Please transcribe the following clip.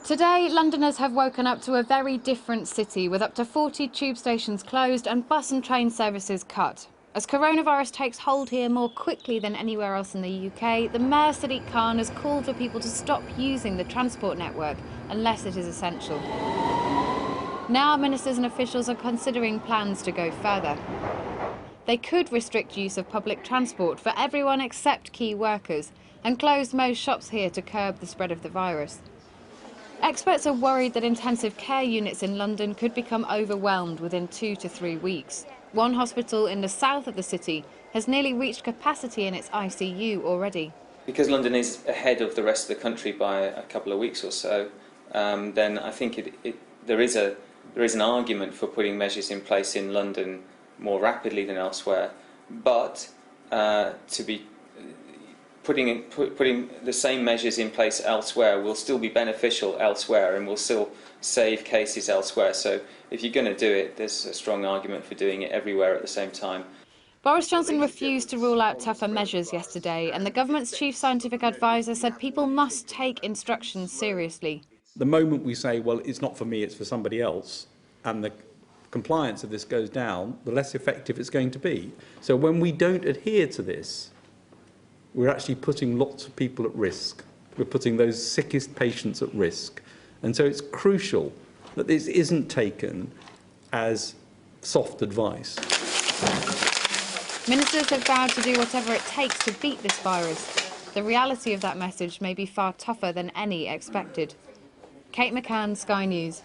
Today, Londoners have woken up to a very different city, with up to 40 tube stations closed and bus and train services cut. As coronavirus takes hold here more quickly than anywhere else in the UK, the Mayor Sadiq Khan has called for people to stop using the transport network unless it is essential. Now, ministers and officials are considering plans to go further. They could restrict use of public transport for everyone except key workers and close most shops here to curb the spread of the virus. Experts are worried that intensive care units in London could become overwhelmed within 2 to 3 weeks. One hospital in the south of the city has nearly reached capacity in its ICU already. Because London is ahead of the rest of the country by a couple of weeks or so, then I think there is an argument for putting measures in place in London more rapidly than elsewhere, but to be putting the same measures in place elsewhere will still be beneficial elsewhere and will still save cases elsewhere. So if you're going to do it, there's a strong argument for doing it everywhere at the same time. Boris Johnson refused to rule out tougher measures yesterday, and the government's chief scientific advisor said people must take instructions seriously. The moment we say, well, it's not for me, it's for somebody else, and the compliance of this goes down, the less effective it's going to be. So when we don't adhere to this, we're actually putting lots of people at risk. We're putting those sickest patients at risk. And so it's crucial that this isn't taken as soft advice. Ministers have vowed to do whatever it takes to beat this virus. The reality of that message may be far tougher than any expected. Kate McCann, Sky News.